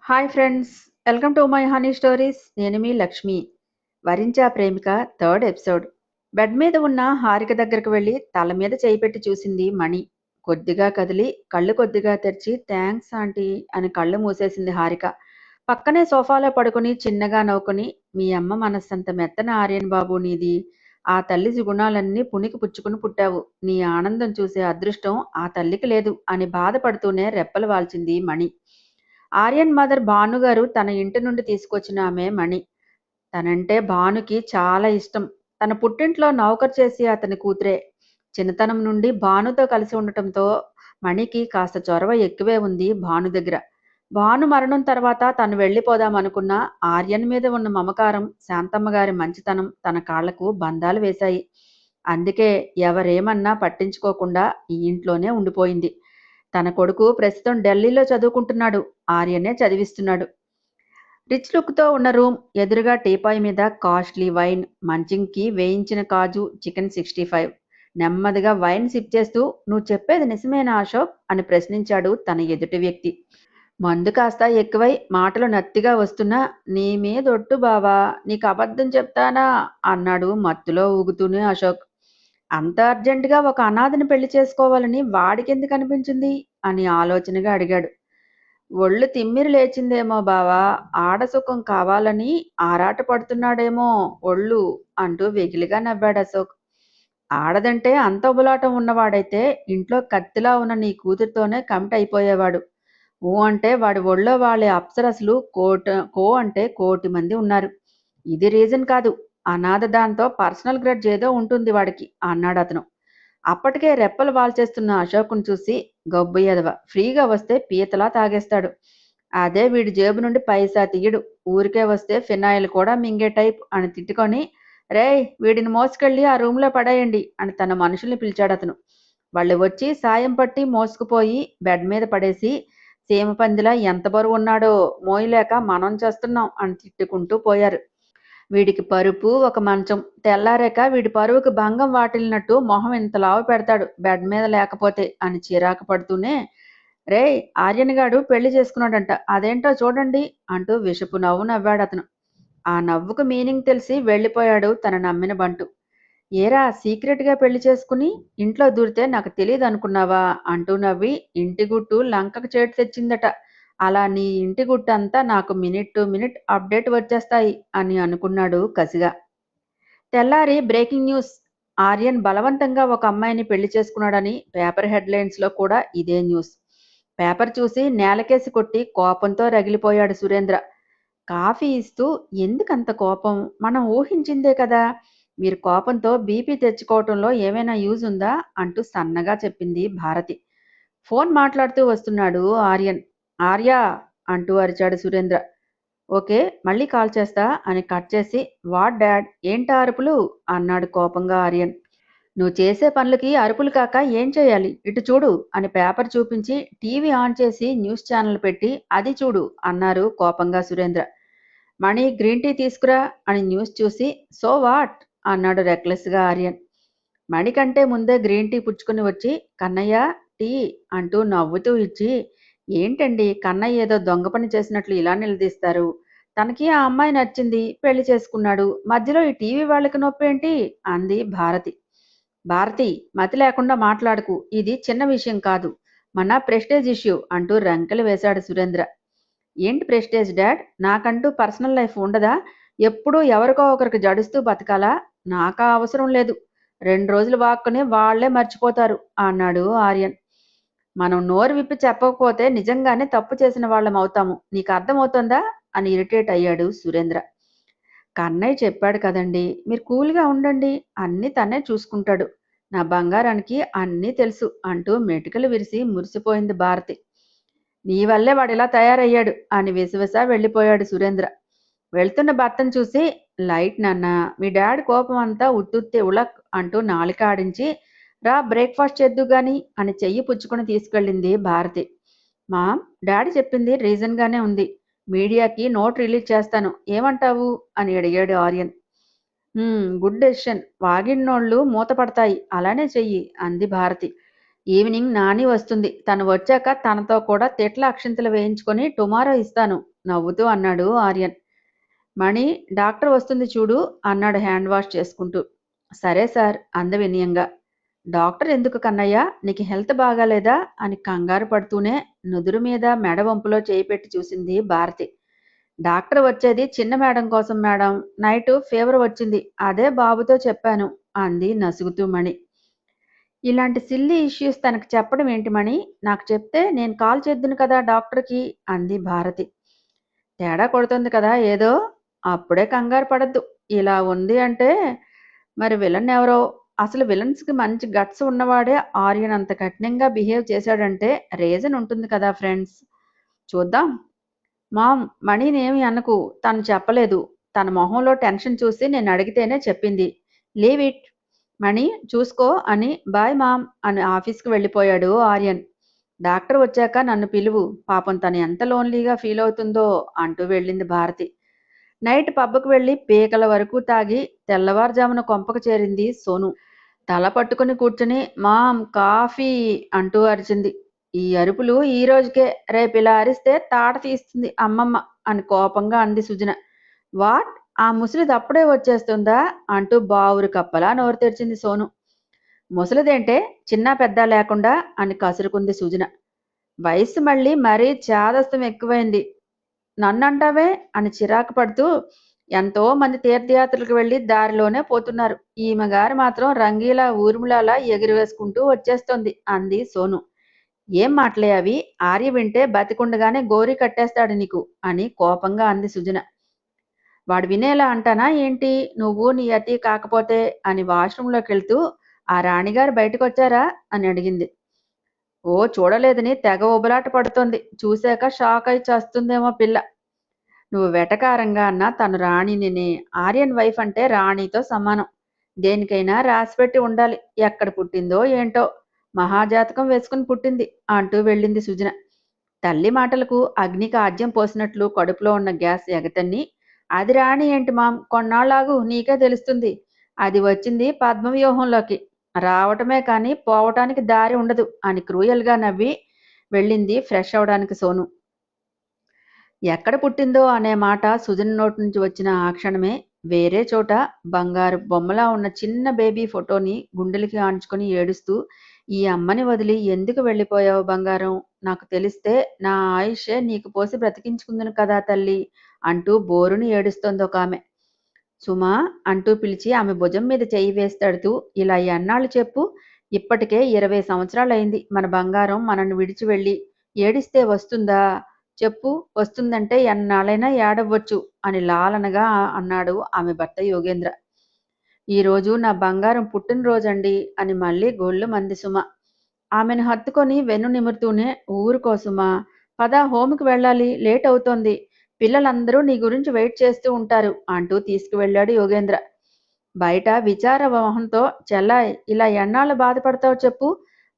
Hi friends, welcome to my honey stories. నేను మీ Lakshmi. Varincha Premika third episode. Bed మీద ఉన్న హారిక దగ్గరకు వెళ్ళి తల మీద చేయి పెట్టి చూసింది మణి. కొద్దిగా కదిలి కళ్ళు కొద్దిగా తెరిచి థ్యాంక్స్ ఆంటీ అని కళ్ళు మూసేసింది హారిక. పక్కనే సోఫాలో పడుకుని చిన్నగా నవ్వుకుని, మీ అమ్మ మనస్సంత మెత్తన ఆర్యన్ బాబు నీది. ఆ తల్లి గుణాలన్నీ పుణికి పుచ్చుకుని పుట్టావు. నీ ఆనందం చూసే అదృష్టం ఆ తల్లికి లేదు అని బాధపడుతూనే రెప్పలు వాల్చింది మణి. ఆర్యన్ మదర్ భానుగారు తన ఇంటి నుండి తీసుకొచ్చిన ఆమె మణి. తనంటే భానుకి చాలా ఇష్టం. తన పుట్టింట్లో నౌకరు చేసి అతని కూతురే. చిన్నతనం నుండి భానుతో కలిసి ఉండటంతో మణికి కాస్త చొరవ ఎక్కువే ఉంది భాను దగ్గర. భాను మరణం తర్వాత తను వెళ్ళిపోదామనుకున్న ఆర్యన్ మీద ఉన్న మమకారం, శాంతమ్మ గారి మంచితనం తన కాళ్లకు బంధాలు వేశాయి. అందుకే ఎవరేమన్నా పట్టించుకోకుండా ఈ ఇంట్లోనే ఉండిపోయింది. తన కొడుకు ప్రస్తుతం ఢిల్లీలో చదువుకుంటున్నాడు. ఆర్యనే చదివిస్తున్నాడు. రిచ్ లుక్తో ఉన్న రూమ్, ఎదురుగా టీపాయ్ మీద కాస్ట్లీ వైన్, మంచింగ్కి వేయించిన కాజు, చికెన్ 65. నెమ్మదిగా వైన్ సిప్ చేస్తూ, నువ్వు చెప్పేది నిజమేనా అశోక్ అని ప్రశ్నించాడు తన ఎదుటి వ్యక్తి. మందు కాస్త ఎక్కువై మాటలు నత్తిగా వస్తున్నా, నీ మీదొట్టు బావా, నీకు అబద్ధం చెప్తానా అన్నాడు మత్తులో ఊగుతూనే అశోక్. అంత అర్జెంటుగా ఒక అనాథని పెళ్లి చేసుకోవాలని వాడికెందుకు అనిపించింది అని ఆలోచనగా అడిగాడు. ఒళ్ళు తిమ్మిరి లేచిందేమో బావా, ఆడసుఖం కావాలని ఆరాట పడుతున్నాడేమో ఒళ్ళు అంటూ వెకిలిగా నవ్వాడు అశోక్. ఆడదంటే అంత ఉబలాటం ఉన్నవాడైతే ఇంట్లో కత్తిలా ఉన్న నీ కూతురితోనే కమిట్ అయిపోయేవాడు. ఊ అంటే వాడి ఒళ్ళో వాళ్ళే అప్సరసలు కో అంటే కోటి మంది ఉన్నారు. ఇది రీజన్ కాదు. అనాథ దాంతో పర్సనల్ గ్రడ్జ్ ఏదో ఉంటుంది వాడికి అన్నాడు అతను. అప్పటికే రెప్పలు వాల్చేస్తున్న అశోకును చూసి, గబ్బు ఎదవ, ఫ్రీగా వస్తే పీతలా తాగేస్తాడు. అదే వీడి జేబు నుండి పైసా తీయడు. ఊరికే వస్తే ఫినాయిల్ కూడా మింగే టైప్ అని తిట్టుకొని, రేయ్ వీడిని మోసుకెళ్ళి ఆ రూమ్లో పడేయండి అని తన మనుషుల్ని పిలిచాడతను. వాళ్ళు వచ్చి సాయం పట్టి మోసుకుపోయి బెడ్ మీద పడేసి, సీమ పందిలా ఎంత బరువు ఉన్నాడో మోయలేక మనం చేస్తున్నాం అని తిట్టుకుంటూ పోయారు. వీడికి పరుపు ఒక మంచం. తెల్లారాక వీడి పరువుకి భంగం వాటిల్లినట్టు మొహం ఇంత లావు పెడతాడు బెడ్ మీద లేకపోతే అని చిరాకు పడుతూనే, రేయ్ ఆర్యన్గాడు పెళ్లి చేసుకున్నాడంట, అదేంటో చూడండి అంటూ విషపు నవ్వు నవ్వాడతను. ఆ నవ్వుకు మీనింగ్ తెలిసి వెళ్ళిపోయాడు తన నమ్మిన బంటు. ఏరా సీక్రెట్గా పెళ్లి చేసుకుని ఇంట్లో దూరితే నాకు తెలియదు అనుకున్నావా అంటూ నవ్వి, ఇంటి గుట్టు లంకకు చేటు తెచ్చిందట. అలా నీ ఇంటి గుట్టంతా నాకు మినిట్ టు మినిట్ అప్డేట్ వచ్చేస్తాయి అని అనుకున్నాడు కసిగా. తెల్లారి బ్రేకింగ్ న్యూస్. ఆర్యన్ బలవంతంగా ఒక అమ్మాయిని పెళ్లి చేసుకున్నాడని పేపర్ హెడ్లైన్స్లో కూడా ఇదే న్యూస్. పేపర్ చూసి నేలకేసి కొట్టి కోపంతో రగిలిపోయాడు సురేంద్ర. కాఫీ ఇస్తూ, ఎందుకంత కోపం, మనం ఊహించిందే కదా, మీరు కోపంతో బీపీ తెచ్చుకోవటంలో ఏమైనా యూజ్ ఉందా అంటూ సన్నగా చెప్పింది భారతి. ఫోన్ మాట్లాడుతూ వస్తున్నాడు ఆర్యన్. ఆర్యా అంటూ అరిచాడు సురేంద్ర. ఓకే, మళ్ళీ కాల్ చేస్తా అని కట్ చేసి, వాట్ డాడ్, ఏంటా అరుపులు అన్నాడు కోపంగా ఆర్యన్. నువ్వు చేసే పనులకి అరుపులు కాక ఏం చేయాలి, ఇటు చూడు అని పేపర్ చూపించి టీవీ ఆన్ చేసి న్యూస్ ఛానల్ పెట్టి అది చూడు అన్నారు కోపంగా సురేంద్ర. మణి గ్రీన్ టీ తీసుకురా అని న్యూస్ చూసి, సో వాట్ అన్నాడు రెక్లెస్గా ఆర్యన్. మణి కంటే ముందే గ్రీన్ టీ పుచ్చుకుని వచ్చి, కన్నయ్య టీ అంటూ నవ్వుతూ ఇచ్చి, ఏంటండి కన్నయ్య ఏదో దొంగ పని చేసినట్లు ఇలా నిలదీస్తారు, తనకి ఆ అమ్మాయి నచ్చింది, పెళ్లి చేసుకున్నాడు, మధ్యలో ఈ టీవీ వాళ్ళకి నొప్పేంటి అంది భారతి. భారతి, మతి లేకుండా మాట్లాడకు, ఇది చిన్న విషయం కాదు, మన ప్రెస్టేజ్ ఇష్యూ అంటూ రంకెలు వేశాడు సురేంద్ర. ఏంటి ప్రెస్టేజ్ డాడ్, నాకంటూ పర్సనల్ లైఫ్ ఉండదా, ఎప్పుడూ ఎవరికో ఒకరికి జడుస్తూ బతకాలా, నాకా అవసరం లేదు, 2 రోజులు వాక్కుని వాళ్లే మర్చిపోతారు అన్నాడు ఆర్యన్. మనం నోరు విప్పి చెప్పకపోతే నిజంగానే తప్పు చేసిన వాళ్ళం అవుతాము, నీకు అర్థమవుతుందా అని ఇరిటేట్ అయ్యాడు సురేంద్ర. కన్నయ్య చెప్పాడు కదండి, మీరు కూల్గా ఉండండి, అన్నీ తనే చూసుకుంటాడు, నా బంగారానికి అన్నీ తెలుసు అంటూ మెటికలు విరిసి మురిసిపోయింది భారతి. నీ వల్లే వాడిలా తయారయ్యాడు అని విసవిసా వెళ్ళిపోయాడు సురేంద్ర. వెళ్తున్న భర్తను చూసి, లైట్ నాన్న, మీ డాడీ కోపం అంతా ఉత్తుత్తే ఉలక్ అంటూ నాలిక ఆడించి, రా బ్రేక్ఫాస్ట్ చేద్దు గాని అని చెయ్యి పుచ్చుకొని తీసుకెళ్ళింది భారతి. మామ్, డాడీ చెప్పింది రీజన్గానే ఉంది, మీడియాకి నోట్ రిలీజ్ చేస్తాను, ఏమంటావు అని అడిగాడు ఆర్యన్. గుడ్ డెసిషన్, వాగిన్నోళ్ళు మూత పడతాయి, అలానే చెయ్యి అంది భారతి. ఈవినింగ్ నాని వస్తుంది, తను వచ్చాక తనతో కూడా తిట్ల అక్షింతలు వేయించుకొని టుమారో ఇస్తాను నవ్వుతూ అన్నాడు ఆర్యన్. మణి, డాక్టర్ వస్తుంది చూడు అన్నాడు హ్యాండ్ వాష్ చేసుకుంటూ. సరే సార్ అంది వినయంగా. డాక్టర్ ఎందుకు కన్నయ్య, నీకు హెల్త్ బాగాలేదా అని కంగారు పడుతూనే నుదురు మీద మెడ వంపులో చేయి పెట్టి చూసింది భారతి. డాక్టర్ వచ్చేది చిన్న మేడం కోసం మేడం, నైట్ ఫీవర్ వచ్చింది, అదే బాబుతో చెప్పాను అంది నసుగుతూ మణి. ఇలాంటి సిల్లీ ఇష్యూస్ తనకు చెప్పడం ఏంటి మణి, నాకు చెప్తే నేను కాల్ చేద్దును కదా డాక్టర్కి అంది భారతి. తేడా కొడుతుంది కదా ఏదో, అప్పుడే కంగారు పడద్దు. ఇలా ఉంది అంటే మరి విలన్ ఎవరో, అసలు విలన్స్కి మంచి గట్స్ ఉన్నవాడే ఆర్యన్ అంత కఠినంగా బిహేవ్ చేశాడంటే రీజన్ ఉంటుంది కదా ఫ్రెండ్స్. చూద్దాం. మామ్, మణినేమి అనకు, తను చెప్పలేదు. తన మొహంలో టెన్షన్ చూసి నేను అడిగితేనే చెప్పింది. లీవ్ ఇట్, మణి చూసుకో అని బాయ్ మామ్ అని ఆఫీస్కి వెళ్ళిపోయాడు ఆర్యన్. డాక్టర్ వచ్చాక నన్ను పిలువు, పాపం తను ఎంత లోన్లీగా ఫీల్ అవుతుందో అంటూ వెళ్ళింది భారతి. నైట్ పబ్కు వెళ్ళి పీకల వరకు తాగి తెల్లవారుజామున కొంపకు చేరింది సోను. తల పట్టుకుని కూర్చుని మామ్ కాఫీ అంటూ అరిచింది. ఈ అరుపులు ఈ రోజుకే, రేపు ఇలా అరిస్తే తాట తీస్తుంది అమ్మమ్మ అని కోపంగా అంది సుజన. వాట్, ఆ ముసలిది అప్పుడే వచ్చేస్తుందా అంటూ బావురు కప్పలా నోరు తెరిచింది సోను. ముసలిదేంటే, చిన్న పెద్ద లేకుండా అని కసురుకుంది సుజన. వయస్సు మళ్ళీ మరీ చాదస్తం ఎక్కువైంది, నన్నంటావే అని చిరాకు పడుతూ. ఎంతో మంది తీర్థయాత్రలకు వెళ్ళి దారిలోనే పోతున్నారు, ఈమె గారు మాత్రం రంగీలా ఊర్మిళలా ఎగిరివేసుకుంటూ వచ్చేస్తోంది అంది సోను. ఏం మాటలే అవి, ఆర్య వింటే బతికుండగానే గోరి కట్టేస్తాడు నీకు అని కోపంగా అంది సుజన. వాడు వినేలా అంటానా ఏంటి, నువ్వు నీ అతి కాకపోతే అని వాష్రూంలోకి వెళ్తూ ఆ రాణిగారు బయటకొచ్చారా అని అడిగింది. ఓ చూడలేదని తెగ ఉబలాట పడుతోంది, చూశాక షాక్ అయి చస్తుందేమో పిల్ల. నువ్వు వెటకారంగా అన్నా తను రాణిని, ఆర్యన్ వైఫ్ అంటే రాణితో సమానం, దేనికైనా రాసిపెట్టి ఉండాలి, ఎక్కడ పుట్టిందో ఏంటో, మహాజాతకం వేసుకుని పుట్టింది అంటూ వెళ్ళింది సుజన. తల్లి మాటలకు అగ్నికి ఆజ్యం పోసినట్లు కడుపులో ఉన్న గ్యాస్ ఎగతన్ని, అది రాణి ఏంటి మామ్, కొన్నాళ్ళాగు నీకే తెలుస్తుంది, అది వచ్చింది పద్మవ్యూహంలోకి, రావటమే కానీ పోవటానికి దారి ఉండదు అని క్రూయల్గా నవ్వి వెళ్ళింది ఫ్రెష్ అవడానికి సోను. ఎక్కడ పుట్టిందో అనే మాట సుజన్ నోటి నుంచి వచ్చిన ఆ క్షణమే వేరే చోట బంగారు బొమ్మలా ఉన్న చిన్న బేబీ ఫోటోని గుండెలకి ఆంచుకొని ఏడుస్తూ, ఈ అమ్మని వదిలి ఎందుకు వెళ్ళిపోయావు బంగారం, నాకు తెలిస్తే నా ఆయుషే నీకు పోసి బ్రతికించుకుందును కదా తల్లి అంటూ బోరుని ఏడుస్తోంది ఒక ఆమె. సుమా అంటూ పిలిచి ఆమె భుజం మీద చెయ్యి వేస్తాడుతూ, ఇలా ఎన్నాళ్ళు చెప్పు, ఇప్పటికే 20 సంవత్సరాలైంది మన బంగారం మనల్ని విడిచి వెళ్ళి, ఏడిస్తే వస్తుందా చెప్పు, వస్తుందంటే ఎన్నాళ్ళైనా ఏడవ్వచ్చు అని లాలనగా అన్నాడు ఆమె భర్త యోగేంద్ర. ఈరోజు నా బంగారం పుట్టినరోజండి అని మళ్ళీ గొళ్ళు మంది సుమ. ఆమెను హత్తుకొని వెన్ను నిమురుతూనే, ఊరుకో సుమా, పద హోమ్కి వెళ్ళాలి, లేట్ అవుతోంది, పిల్లలందరూ నీ గురించి వెయిట్ చేస్తూ ఉంటారు అంటూ తీసుకువెళ్ళాడు యోగేంద్ర. బయట విచార మొహంతో, చెల్లాయ్ ఇలా ఎన్నాళ్ళు బాధపడతావు చెప్పు,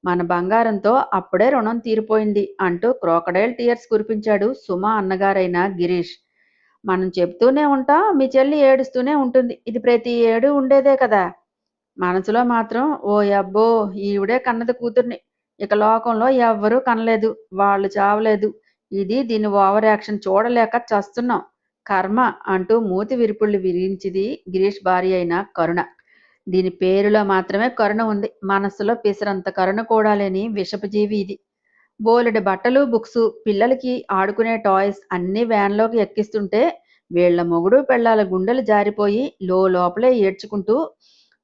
మన బంగారంతో అప్పుడే రుణం తీరిపోయింది అంటూ క్రోకడైల్ టీయర్స్ కురిపించాడు సుమ అన్నగారైన గిరీష్. మనం చెప్తూనే ఉంటాం, మీ చెల్లి ఏడుస్తూనే ఉంటుంది, ఇది ప్రతి ఏడు ఉండేదే కదా. మనసులో మాత్రం ఓ అబ్బో, ఈవిడే కన్నది కూతుర్ని, ఇక లోకంలో ఎవ్వరూ కనలేదు, వాళ్ళు చావలేదు, ఇది దీని ఓవర్ యాక్షన్ చూడలేక చస్తున్నాం, కర్మ అంటూ మూతి విరుపుళ్ళు విరించింది గిరీష్ భార్య అయిన కరుణ. దీని పేరులో మాత్రమే కరుణ ఉంది, మనస్సులో పిసరంత కరుణ కూడా లేని విషపు జీవి ఇది. బోలెడు బట్టలు, బుక్స్, పిల్లలకి ఆడుకునే టాయ్స్ అన్నీ వ్యాన్లోకి ఎక్కిస్తుంటే వీళ్ల మొగుడు పెళ్ళాల గుండెలు జారిపోయి లోపలే ఏడ్చుకుంటూ,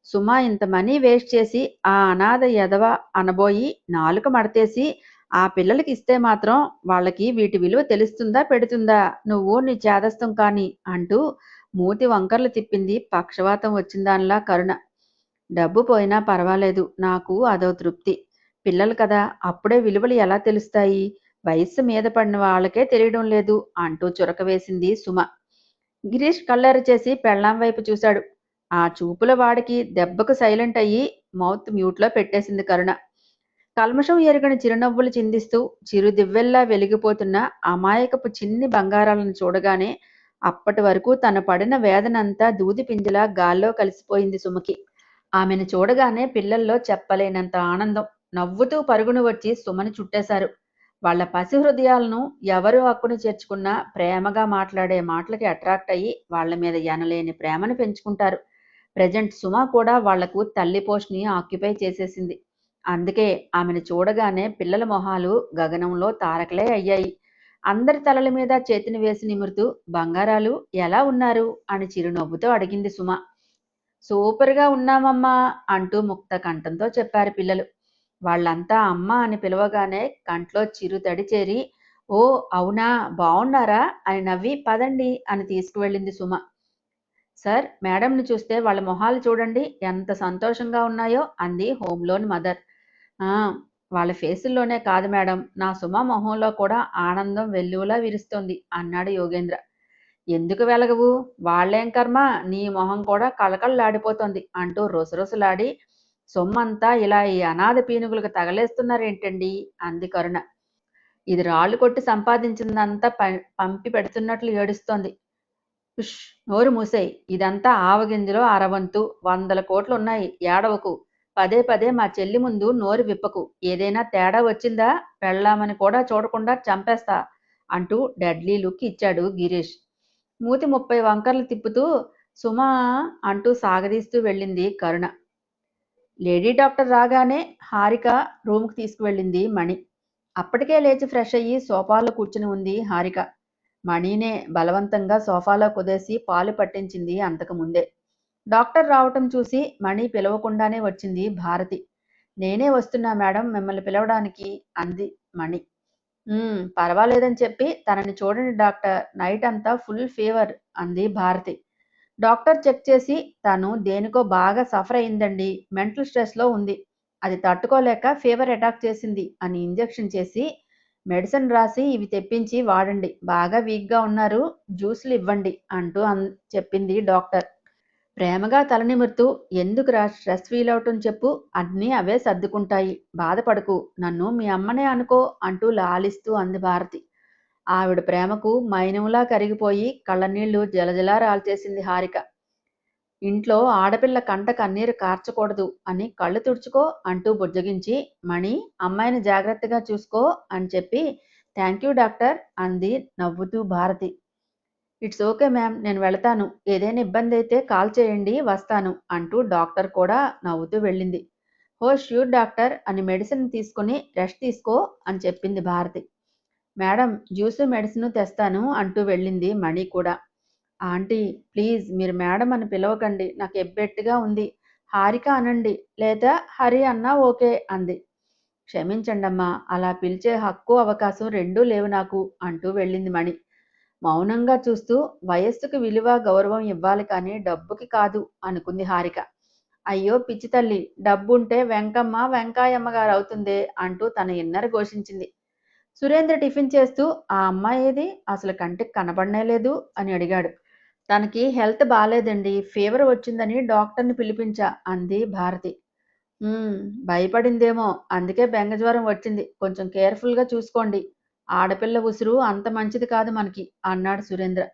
సుమా ఇంత మనీ వేస్ట్ చేసి ఆ అనాథ ఎదవ అనబోయి నాలుక మడతేసి ఆ పిల్లలకి ఇస్తే మాత్రం వాళ్ళకి వీటి విలువ తెలుస్తుందా పెడుతుందా, నువ్వు నీ చేదస్తం కానీ అంటూ మూతి వంకర్లు తిప్పింది పక్షవాతం వచ్చిందానిలా కరుణ. డబ్బు పోయినా పర్వాలేదు, నాకు అదో తృప్తి, పిల్లలు కదా, అప్పుడే విలువలు ఎలా తెలుస్తాయి, వయస్సు మీద పడిన వాళ్ళకే తెలియడం లేదు అంటూ చురక వేసింది సుమ. గిరీష్ కళ్ళెర చేసి పెళ్ళాం వైపు చూశాడు. ఆ చూపుల వాడికి దెబ్బకు సైలెంట్ అయ్యి మౌత్ మ్యూట్లో పెట్టేసింది కరుణ. కల్మషం ఎరుగని చిరునవ్వులు చిందిస్తూ చిరు దివ్వెల్లా వెలిగిపోతున్న అమాయకపు చిన్ని బంగారాలను చూడగానే అప్పటి వరకు తన పడిన వేదనంతా దూది పింజలా గాల్లో కలిసిపోయింది సుమకి. ఆమెను చూడగానే పిల్లల్లో చెప్పలేనంత ఆనందం. నవ్వుతూ పరుగును వచ్చి సుమని చుట్టేశారు. వాళ్ళ పసి హృదయాలను ఎవరు హక్కుని చేర్చుకున్నా ప్రేమగా మాట్లాడే మాటలకి అట్రాక్ట్ అయ్యి వాళ్ళ మీద ఎనలేని ప్రేమను పెంచుకుంటారు. ప్రెజెంట్ సుమ కూడా వాళ్లకు తల్లి పోస్ట్ని ఆక్యుపై చేసేసింది. అందుకే ఆమెను చూడగానే పిల్లల మొహాలు గగనంలో తారకలే అయ్యాయి. అందరి తలల మీద చేతిని వేసి నిమురుతూ, బంగారాలు ఎలా ఉన్నారు అని చిరునవ్వుతో అడిగింది సుమ. సూపర్గా ఉన్నామమ్మా అంటూ ముక్త కంఠంతో చెప్పారు పిల్లలు. వాళ్ళంతా అమ్మ అని పిలవగానే కంట్లో చిరుతడి చేరి, ఓ అవునా, బావున్నారా అని నవ్వి పదండి అని తీసుకువెళ్ళింది సుమ. సార్, మేడంని చూస్తే వాళ్ళ మొహాలు చూడండి ఎంత సంతోషంగా ఉన్నాయో అంది హోంలోని మదర్. ఆ, వాళ్ళ ఫేసుల్లోనే కాదు మేడం, నా సుమ మొహంలో కూడా ఆనందం వెల్లువలా విరుస్తోంది అన్నాడు యోగేంద్ర. ఎందుకు వెలగవు, వాళ్ళేం కర్మ, నీ మొహం కూడా కళకళలాడిపోతోంది అంటూ రుసరుసలాడి, సొమ్మంతా ఇలా ఈ అనాథ పీనుగులకు తగలేస్తున్నారేంటండి అంది కరుణ. ఇది రాళ్ళు కొట్టి సంపాదించిందంతా పంపి పెడుతున్నట్లు ఏడుస్తోంది. ఉష్, నోరు మూసేయ్, ఇదంతా ఆవగింజలో అరవంతు, 100 కోట్లున్నాయి, ఏడవకు. పదే పదే మా చెల్లి ముందు నోరు విప్పకు. ఏదైనా తేడా వచ్చిందా పెళ్ళామని కూడా చూడకుండా చంపేస్తా అంటూ డెడ్లీ లుక్ ఇచ్చాడు గిరీష్. మూతి 30 వంకర్లు తిప్పుతూ సుమా అంటూ సాగదీస్తూ వెళ్ళింది కరుణ. లేడీ డాక్టర్ రాగానే హారిక రూమ్కి తీసుకువెళ్ళింది మణి. అప్పటికే లేచి ఫ్రెష్ అయ్యి సోఫాలో కూర్చుని ఉంది హారిక. మణినే బలవంతంగా సోఫాలో కుదేసి పాలు పట్టించింది అంతకు ముందే. డాక్టర్ రావటం చూసి మణి పిలవకుండానే వచ్చింది భారతి. నేనే వస్తున్నా మేడం మిమ్మల్ని పిలవడానికి అంది మణి. పర్వాలేదని చెప్పి తనని చూడండి డాక్టర్, నైట్ అంతా ఫుల్ ఫీవర్ అంది భారతి. డాక్టర్ చెక్ చేసి, తను దేనికో బాగా సఫర్ అయిందండి, మెంటల్ స్ట్రెస్లో ఉంది, అది తట్టుకోలేక ఫీవర్ అటాక్ చేసింది అని ఇంజెక్షన్ చేసి మెడిసిన్ రాసి ఇవి తెప్పించి వాడండి, బాగా వీక్గా ఉన్నారు, జ్యూసులు ఇవ్వండి అంటూ చెప్పింది డాక్టర్. ప్రేమగా తలనిమురుతూ, ఎందుకురా స్ట్రెస్ ఫీల్ అవటం చెప్పు, అన్నీ అవే సర్దుకుంటాయి, బాధపడకు, నన్ను మీ అమ్మనే అనుకో అంటూ లాలిస్తూ అంది భారతి. ఆవిడ ప్రేమకు మైనంలా కరిగిపోయి కళ్ళనీళ్లు జలజలా రాల్చేసింది హారిక. ఇంట్లో ఆడపిల్ల కంట కన్నీరు కార్చకూడదు అని కళ్ళు తుడుచుకో అంటూ బుజ్జగించి, మణి అమ్మాయిని జాగ్రత్తగా చూసుకో అని చెప్పి, థ్యాంక్ యూ డాక్టర్ అంది నవ్వుతూ భారతి. ఇట్స్ ఓకే మ్యామ్, నేను వెళతాను, ఏదైనా ఇబ్బంది అయితే కాల్ చేయండి, వస్తాను అంటూ డాక్టర్ కూడా నవ్వుతూ వెళ్ళింది. ఓ ష్యూర్ డాక్టర్ అని మెడిసిన్ తీసుకుని రెస్ట్ తీసుకో అని చెప్పింది భారతి. మేడం, జ్యూసు మెడిసిన్ తెస్తాను అంటూ వెళ్ళింది మణి కూడా. ఆంటీ ప్లీజ్ మీరు మేడం అని పిలవకండి, నాకు ఎబ్బెట్టుగా ఉంది, హారిక అనండి లేదా హరి అన్నా ఓకే అంది. క్షమించండమ్మా, అలా పిలిచే హక్కు అవకాశం రెండూ లేవు నాకు అంటూ వెళ్ళింది మణి. మౌనంగా చూస్తూ, వయస్సుకు విలువ గౌరవం ఇవ్వాలి కానీ డబ్బుకి కాదు అనుకుంది హారిక. అయ్యో పిచ్చి తల్లి, డబ్బుంటే వెంకమ్మ వెంకాయమ్మ గారు అవుతుందే అంటూ తన ఇన్నర ఘోషించింది. సురేంద్ర టిఫిన్ చేస్తూ, ఆ అమ్మాయి ఏది, అసలు కంటికి కనబడనే లేదు అని అడిగాడు. తనకి హెల్త్ బాలేదండి, ఫీవర్ వచ్చిందని డాక్టర్ని పిలిపించా అంది భారతి. భయపడిందేమో, అందుకే బెంగజ్వరం వచ్చింది, కొంచెం కేర్ఫుల్గా చూసుకోండి, ఆడపిల్ల ఉసురు అంత మంచిది కాదు మనకి అన్నాడు సురేంద్ర.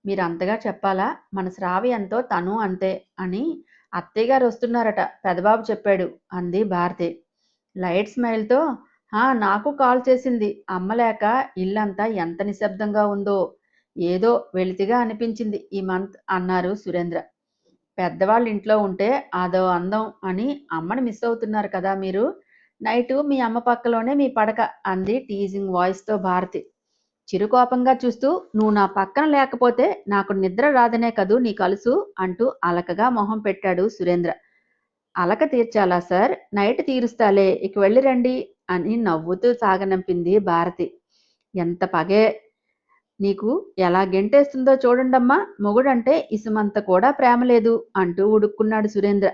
మీరంతగా చెప్పాలా, మన శ్రావి ఎంతో తను అంతే అని అత్తయ్య గారు వస్తున్నారట, పెదబాబు చెప్పాడు అంది భారతి లైట్ స్మైల్తో. నాకు కాల్ చేసింది, అమ్మలేక ఇల్లంతా ఎంత నిశ్శబ్దంగా ఉందో, ఏదో వెలితిగా అనిపించింది ఈ మంత్ అన్నారు సురేంద్ర. పెద్దవాళ్ళ ఇంట్లో ఉంటే అదో అందం అని అమ్మని మిస్ అవుతున్నారు కదా మీరు, నైటు మీ అమ్మ పక్కలోనే మీ పడక అంది టీజింగ్ వాయిస్తో భారతి. చిరుకోపంగా చూస్తూ, నువ్వు నా పక్కన లేకపోతే నాకు నిద్ర రాదనే కదూ నీ కలుసు అంటూ అలకగా మొహం పెట్టాడు సురేంద్ర. అలక తీర్చాలా సార్, నైట్ తీరుస్తాలే, ఇక వెళ్ళి రండి అని నవ్వుతూ సాగనంపింది భారతి. ఎంత పగే నీకు, ఎలా గెంటేస్తుందో చూడండమ్మా, మొగుడంటే ఇసుమంత కూడా ప్రేమ లేదు అంటూ ఉడుక్కున్నాడు సురేంద్ర.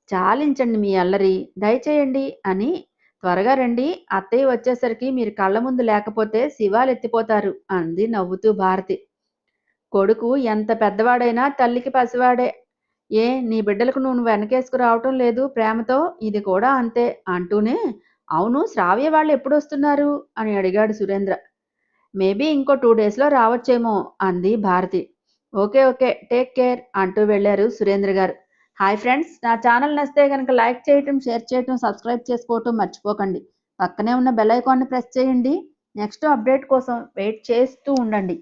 చాలించండి మీ అల్లరి, దయచేయండి అని, త్వరగా రండి, అత్తయ్య వచ్చేసరికి మీరు కళ్ళ ముందు లేకపోతే శివాలు ఎత్తిపోతారు అంది నవ్వుతూ భారతి. కొడుకు ఎంత పెద్దవాడైనా తల్లికి పసివాడే, ఏ నీ బిడ్డలకు నువ్వు వెనకేసుకు రావటం లేదు ప్రేమతో, ఇది కూడా అంతే అంటూనే, అవును శ్రావ్య వాళ్ళు ఎప్పుడు వస్తున్నారు అని అడిగాడు సురేంద్ర. మేబీ ఇంకో 2 డేస్లో రావచ్చేమో అంది Bharathi. Okay okay, take care అంటూ వెళ్ళారు సురేంద్ర గారు. హాయ్ ఫ్రెండ్స్, నా ఛానల్ నచ్చితే కనుక లైక్ చేయటం, షేర్ చేయటం, సబ్స్క్రైబ్ చేసుకోవటం మర్చిపోకండి. పక్కనే ఉన్న బెల్ ఐకాన్ని ప్రెస్ చేయండి. నెక్స్ట్ అప్డేట్ కోసం వెయిట్ చేస్తూ ఉండండి.